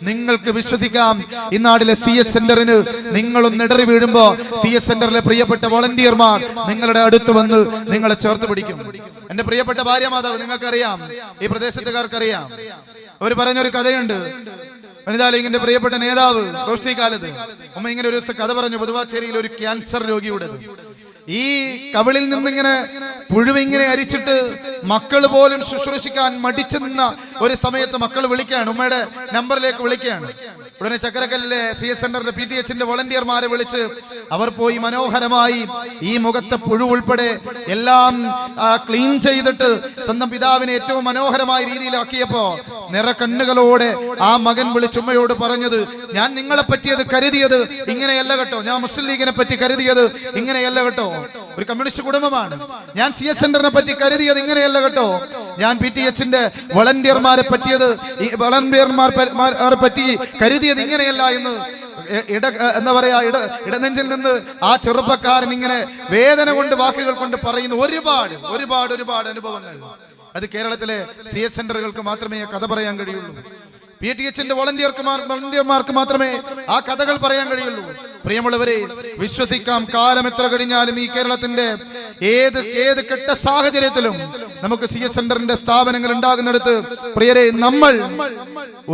നിങ്ങൾക്ക് വിശ്വസിക്കാം, ഈ നാട്ടിലെ CS സെന്ററിന് നിങ്ങളൊന്ന് ഇടറി വീഴുമ്പോ CS സെന്ററിലെ പ്രിയപ്പെട്ട വോളണ്ടിയർമാർ നിങ്ങളുടെ അടുത്ത് വന്ന് നിങ്ങളെ ചേർത്ത് പിടിക്കും. എന്റെ പ്രിയപ്പെട്ട ഭാര്യ മാതാവ്, നിങ്ങൾക്കറിയാം, ഈ പ്രദേശത്തുകാർക്കറിയാം, അവർ പറഞ്ഞൊരു കഥയുണ്ട്. വനിതാ ലീഗിന്റെ പ്രിയപ്പെട്ട നേതാവ് റോഷ്നി കാലത്ത് ഉമ്മ ഇങ്ങനെ ഒരു കഥ പറഞ്ഞു. പൊതുവാച്ചേരിയിൽ ഒരു ക്യാൻസർ രോഗിയുടെ ഈ കവിളിൽ നിന്നിങ്ങനെ പുഴുവിങ്ങനെ അരിച്ചിട്ട് മക്കൾ പോലും ശുശ്രൂഷിക്കാൻ മടിച്ചു നിന്ന ഒരു സമയത്ത് മക്കൾ വിളിക്കുകയാണ്, ഉമ്മയുടെ നമ്പറിലേക്ക് വിളിക്കുകയാണ്. ഉടനെ ചക്കരക്കല്ലിലെ CS സെന്ററിന്റെ PTHന്റെ വോളണ്ടിയർമാരെ വിളിച്ച് അവർ പോയി മനോഹരമായി ഈ മുഖത്തെ പുഴു ഉൾപ്പെടെ എല്ലാം ക്ലീൻ ചെയ്തിട്ട് സ്വന്തം പിതാവിനെ ഏറ്റവും മനോഹരമായ രീതിയിലാക്കിയപ്പോ നിറക്കണ്ണുകളോടെ ആ മകൻ വിളിച്ചുമ്മയോട് പറഞ്ഞത്, ഞാൻ നിങ്ങളെ പറ്റിയത് കരുതിയത് ഇങ്ങനെയല്ല കേട്ടോ, ഞാൻ മുസ്ലിം ലീഗിനെ പറ്റി കരുതിയത് ഇങ്ങനെയല്ല കേട്ടോ, ഒരു കമ്മ്യൂണിസ്റ്റ് കുടുംബമാണ്. ഞാൻ CS സെന്ററിനെ പറ്റി കരുതിയത് ഇങ്ങനെയല്ല കേട്ടോ, ഞാൻ PTHന്റെ വോളണ്ടിയർമാരെ പറ്റി കരുതിയത് ഇങ്ങനെയല്ല എന്ന് എന്താ പറയാ ഇടനെഞ്ചിൽ നിന്ന് ആ ചെറുപ്പക്കാരൻ ഇങ്ങനെ വേദന കൊണ്ട് വാക്കുകൾ കൊണ്ട് പറയുന്ന ഒരുപാട് ഒരുപാട് ഒരുപാട് അനുഭവങ്ങൾ. അത് കേരളത്തിലെ CS സെന്ററുകൾക്ക് മാത്രമേ കഥ പറയാൻ കഴിയുള്ളൂ. PTHന്റെ വോളണ്ടിയർമാർക്ക് മാത്രമേ ആ കഥകൾ പറയാൻ കഴിയുള്ളൂ. പ്രിയമുള്ളവരെ, വിശ്വസിക്കാം, കാലം എത്ര കഴിഞ്ഞാലും ഈ കേരളത്തിന്റെ ഏത് കെട്ട സാഹചര്യത്തിലും നമുക്ക് CS സെന്ററിന്റെ സ്ഥാപനങ്ങൾ ഉണ്ടാകുന്നിടത്ത് പ്രിയരെ, നമ്മൾ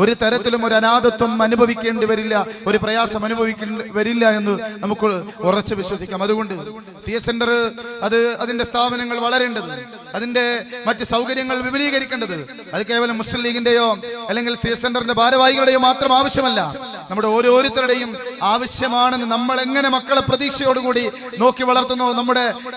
ഒരു തരത്തിലും ഒരു അനാഥത്വം അനുഭവിക്കേണ്ടി വരില്ല, ഒരു പ്രയാസം അനുഭവിക്കേണ്ടി വരില്ല എന്ന് നമുക്ക് ഉറച്ചു വിശ്വസിക്കാം. അതുകൊണ്ട് CS സെന്റർ അതിന്റെ സ്ഥാപനങ്ങൾ വളരേണ്ടത്, അതിന്റെ മറ്റ് സൗകര്യങ്ങൾ വിപുലീകരിക്കേണ്ടത് അത് കേവലം മുസ്ലിം ലീഗിന്റെയോ അല്ലെങ്കിൽ CS സെന്ററിന്റെ ഭാരവാഹികളുടെയോ മാത്രം ആവശ്യമല്ല, നമ്മുടെ ഓരോരുത്തരുടെയും ആവശ്യമാണെന്ന് നമ്മൾ എങ്ങനെ മക്കളെ പ്രതീക്ഷയോടുകൂടി നോക്കി വളർത്തുന്നു,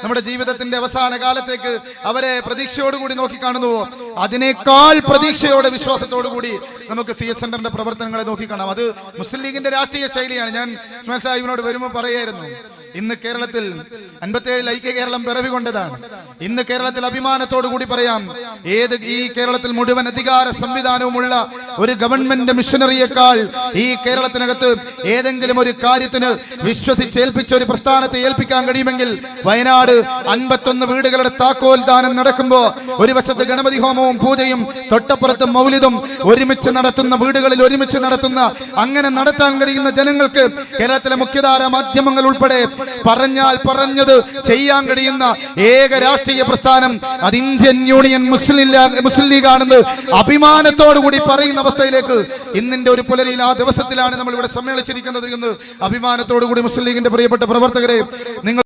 നമ്മുടെ ജീവിതത്തിന്റെ അവസാന കാലത്തേക്ക് അവരെ പ്രതീക്ഷയോടുകൂടി നോക്കി കാണുന്നുവോ, അതിനേക്കാൾ പ്രതീക്ഷയോടെ വിശ്വാസത്തോടു കൂടി നമുക്ക് CS സെന്ററിന്റെ പ്രവർത്തനങ്ങളെ നോക്കിക്കാണാം. അത് മുസ്ലിം ലീഗിന്റെ രാഷ്ട്രീയ ശൈലിയാണ്. ഞാൻ ഉസ്മാൻ സാഹിബിനോട് വരുമ്പോൾ പറയായിരുന്നു, ഇന്ന് കേരളത്തിൽ 57 ഐക്യ കേരളം പിറവികൊണ്ടതാണ്. ഇന്ന് കേരളത്തിൽ അഭിമാനത്തോടു കൂടി പറയാം, ഈ കേരളത്തിൽ മുഴുവൻ അധികാര സംവിധാനവുമുള്ള ഒരു ഗവൺമെന്റ് മിഷനറിയേക്കാൾ ഈ കേരളത്തിനകത്ത് ഏതെങ്കിലും ഒരു കാര്യത്തിന് വിശ്വസിച്ചേൽപ്പിച്ച ഒരു പ്രസ്ഥാനത്തെ ഏൽപ്പിക്കാൻ കഴിയുമെങ്കിൽ വയനാട് 51 വീടുകളുടെ താക്കോൽ ദാനം നടക്കുമ്പോൾ ഒരു വശത്ത് ഗണപതി ഹോമവും പൂജയും തൊട്ടപ്പുറത്ത് മൗലിദും ഒരുമിച്ച് നടത്തുന്ന വീടുകളിൽ ഒരുമിച്ച് നടത്തുന്ന അങ്ങനെ നടത്താൻ കഴിയുന്ന ജനങ്ങൾക്ക് കേരളത്തിലെ മുഖ്യധാര മാധ്യമങ്ങൾ ഉൾപ്പെടെ പറഞ്ഞാൽ പറഞ്ഞത് ചെയ്യാൻ കഴിയുന്ന ഏക രാഷ്ട്രീയ പ്രസ്ഥാനം അത് ഇന്ത്യൻ യൂണിയൻ മുസ്ലിം ലീഗ് ആണെന്ന് അഭിമാനത്തോടു കൂടി പറയുന്ന അവസ്ഥയിലേക്ക് ഇന്നിന്റെ ഒരു പുലരിയിൽ ആ ദിവസത്തിലാണ് നമ്മൾ ഇവിടെ സമ്മേളിച്ചിരിക്കുന്നത് എന്ന് അഭിമാനത്തോടു കൂടി മുസ്ലിം ലീഗിന്റെ പ്രിയപ്പെട്ട പ്രവർത്തകരെ നിങ്ങൾ